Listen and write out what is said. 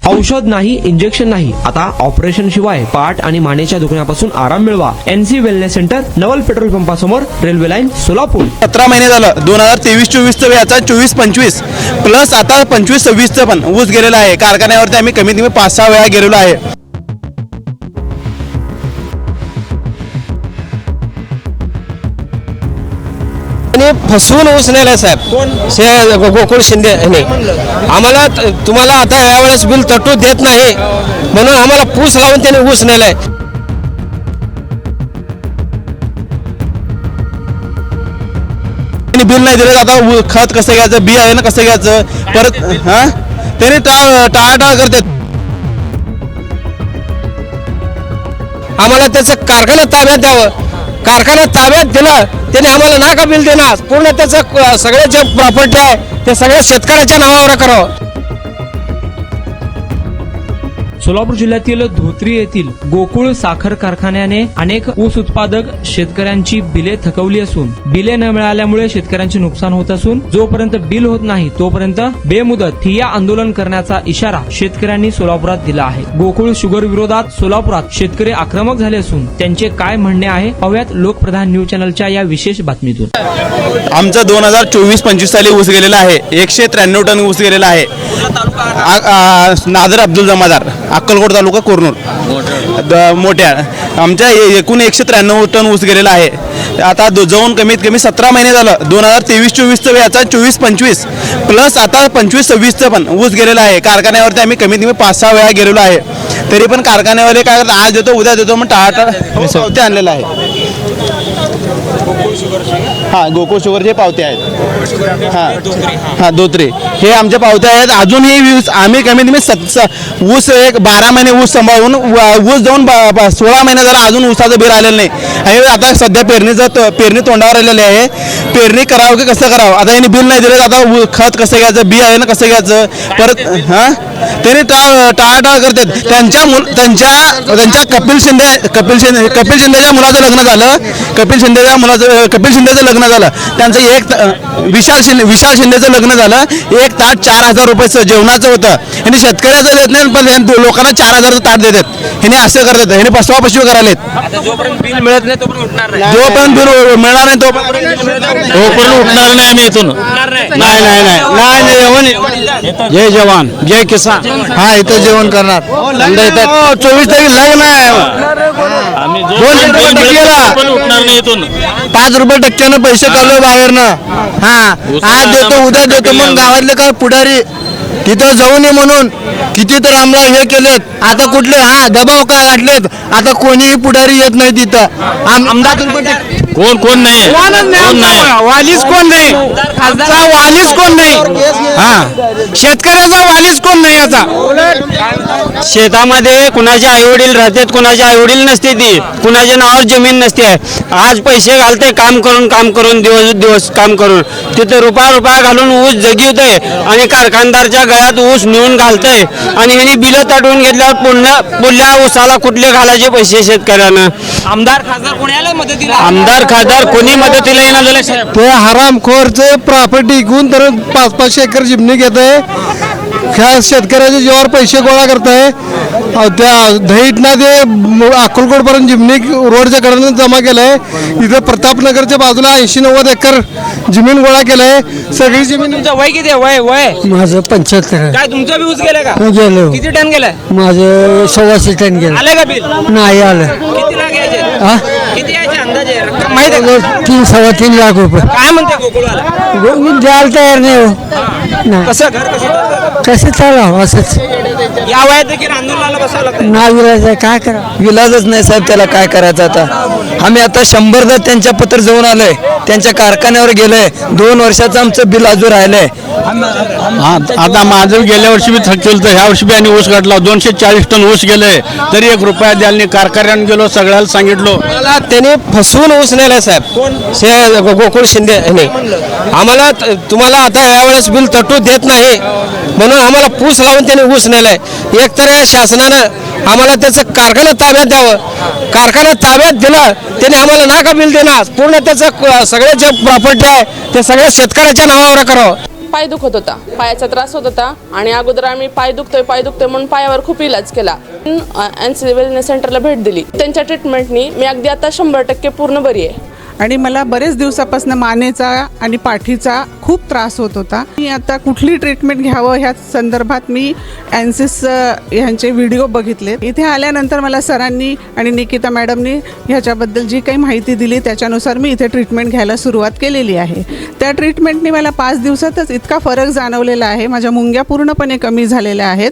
औषध नाही, इंजेक्शन नाही, आता ऑपरेशन शिवाय पाठ आणि मानेच्या दुखण्यापासून आराम मिळवा. एनसी वेलनेस सेंटर, नवल पेट्रोल पंपासमोर, रेल्वे लाईन, सोलापूर. 17 महिने झालं. 2023-24 याचा 24-25 प्लस आता 25-26 पण ऊस गेलेला आहे. कारखान्यावरती आम्ही कमीत कमी 5-6 वेळा गेलेलो आहे. फसवून ऊस नेलाय साहेब. गोकुळ शिंदे यांनी आम्हाला तुम्हाला आता यावेळेस बिल तटू देत नाही म्हणून आम्हाला पूस लावून त्यांनी ऊस नेलाय. बिल नाही दिलं आता खत कसं घ्यायचं, बी आहे ना कसं घ्यायचं, परत त्यांनी टाळाटाळ करतात. आम्हाला त्याचं कारखाना ताब्यात द्यावं. कारखाना ताब्यात दिलं त्याने आम्हाला ना का बिल देणार. पूर्ण त्याचं सगळे जे प्रॉपर्टी आहे ते सगळ्या शेतकऱ्याच्या नावावर करावं. सोलापूर जिल्ह्यातील धोत्री येथील गोकुळ साखर कारखान्याने अनेक ऊस उत्पादक शेतकऱ्यांची बिले थकवली असून बिले न मिळाल्यामुळे शेतकऱ्यांचे नुकसान होत असून जोपर्यंत बिल होत नाही तोपर्यंत बेमुदत ठिय्या आंदोलन करण्याचा इशारा शेतकऱ्यांनी सोलापुरात दिला आहे. गोकुळ शुगर विरोधात सोलापुरात शेतकरी आक्रमक झाले असून त्यांचे काय म्हणणे आहे पाहूयात लोकप्रधान न्यूज चॅनलच्या या विशेष बातमीतून. आमचं 2024-25 साली ऊस गेलेला आहे. 193 टन ऊस गेलेला आहे. नादर अब्दुल जमादार, अक्कलकोट तालुका, कोरनूर मोठ्या. आमच्या एकूण 193 टन ऊस गेलेला आहे. आता जाऊन कमीत कमी 17 महिने झालं. 2023-24 याचा 24-25 प्लस आता 25-26 पण ऊस गेलेला आहे. कारखान्यावरती आम्ही कमीत कमी 5-6 वेळा गेलेलो आहे. तरी पण कारखान्यावाले काय करतात, आज देतो उद्या देतो, मग टाळाटाळ आणलेला आहे. गोकुळ शुगरचे पावते आहेत. धोत्री हे आमच्या पावत्या आहेत. अजूनही आम्ही कमीत कमी ऊस 12 महिने ऊस सांभाळून ऊस जाऊन 16 महिने झाला अजून ऊसाचं बिल आलेलं नाही. आणि आता सध्या पेरणी तोंडावर आलेली आहे. पेरणी करावं की कसं करावं, आता यांनी बिल नाही दिलं. आता खत कसं घ्यायचं, बी आहे ना कसं घ्यायचं, परत त्यांनी टाळाटाळ करतात. त्यांच्या कपिल शिंदेच्या मुलाचं लग्न झालं. कपिल शिंदेचं लग्न झालं. त्यांचं विशाल शिंदेचं लग्न झालं. एक ताट 4,000 रुपयाचं जेवणाचं होतं. यांनी शेतकऱ्याचं देत नाही पण लोकांना 4,000चं ताट देतात. ह्याने असं करतात. ह्याने फसवाफसवी करायला. जोपर्यंत बिल मिळत नाही तोपर्यंत उठणार नाही. जोपर्यंत बिल मिळणार नाही तोपर्यंत उठणार नाही आम्ही इथून. नाही. जय जवान जय किसान. हा इथं जेवण करणार. 24 तारीख लग्न आहे. 5 रुपये टक्क्यानं पैसे काढलो बाहेरनं. आज देतो उद्या देतो. मग गावातले काय पुढारी तिथं जाऊ नये म्हणून किती तर आम्हाला हे केलेत. आता कुठले दबाव काय घातलेत. आता कोणीही पुढारी येत नाही तिथं. आमदार कोण नाही. वालीच कोण नाही. वालीच कोण नाही. शेतकऱ्याचा वालीच कोण नाही. आता शेतामध्ये कुणाचे आई वडील राहतात, कुणाचे आई वडील नसते, ती कुणाच्या नावावर जमीन नसते. आज पैसे घालते काम करून दिवस काम करून तिथे रुपया घालून ऊस जगवतंय आणि कारखानदारच्या गळ्यात ऊस नेऊन घालतंय. आणि ह्यांनी बिलं ताटवून घेतल्यावर पुढल्या ऊसाला कुठले घालायचे पैसे शेतकऱ्यांना. आमदार खासदार कोणाला मदतीला आमदार खासदार कोणी मदतीला येणार झाले. ते हरामखोरचे प्रॉपर्टी विकून तर 5-5 एकर जमिनी घेत आहे. ह्या शेतकऱ्याच्या जीवावर पैसे गोळा करताय. त्या दहीटना ते अक्कलकोटपर्यंत जिमनी रोडच्या कडेनं जमा केलंय. इथं प्रतापनगरच्या बाजूला 80-90 एकर जमीन गोळा केलंय. सगळी जमीन. तुमचं वय किती आहे? वय माझं 75 काय तुमचा बी ऊस गेलाय का? गेलो. किती टन गेलाय? माझं 126 टन गेलं. आलंय का बिल? नाही आलं. किती लाख यायचे? किती यायचे अंदाजे रक्कम माहिती आहे का? 3-3.5 लाख रुपये. काय म्हणते गोकुळवाला? द्यायला तयार नाही. कसं घर कसं कसं चालावं असंच या वयात देखील आंदोलनाला बसावं लागतं. ना विलाज काय करा. विलाजच नाही साहेब. त्याला काय करायचं आता. आम्ही आता 100दा त्यांच्या पत्र जाऊन आलोय. त्यांच्या कारखान्यावर गेलोय. 2 वर्षाचं आमचं बिल अजून राहिलंय. आता माझं गेल्या वर्षी बी थकेल तर ह्या वर्षी बी आणि ऊस काढला. 240 टन ऊस गेले तरी 1 रुपया द्यायला नाही. कारखान्यात गेलो सगळ्याला सांगितलो. त्याने फसवून ऊस नेलाय साहेब. गोकुळ शिंदे यांनी आम्हाला तुम्हाला आता यावेळेस बिल तटू देत नाही म्हणून आम्हाला पूस लावून त्याने ऊस नेलाय. एक तर या शासनानं आम्हाला त्याचं कारखाना ताब्यात द्यावं. कारखाना ताब्यात दिलं त्याने आम्हाला ना का बिल देणार. पूर्ण त्याचं सगळे जे प्रॉपर्टी आहे ते सगळ्या शेतकऱ्याच्या नावावर करावं. पाय दुखत होता, पायाचा त्रास होत होता आणि अगोदर आम्ही पाय दुखतोय म्हणून पायावर खूप इलाज केला. NC वेलनेस सेंटरला भेट दिली. त्यांच्या ट्रीटमेंटनी मी अगदी आता 100% पूर्ण बरी आहे. आणि मला बरेच दिवसापासून मानेचा आणि पाठीचा खूप त्रास होत होता. मी आता कुठली ट्रीटमेंट घ्यावं ह्या संदर्भात मी एनसिस ह्यांचे व्हिडिओ बघितले. इथे आल्यानंतर मला सरांनी आणि निकिता मॅडमनी ह्याच्याबद्दल जी काही माहिती दिली त्याच्यानुसार मी इथे ट्रीटमेंट घ्यायला सुरुवात केलेली आहे. त्या ट्रीटमेंटने मला 5 दिवसातच इतका फरक जाणवलेला आहे. माझ्या मुंग्या पूर्णपणे कमी झालेल्या आहेत.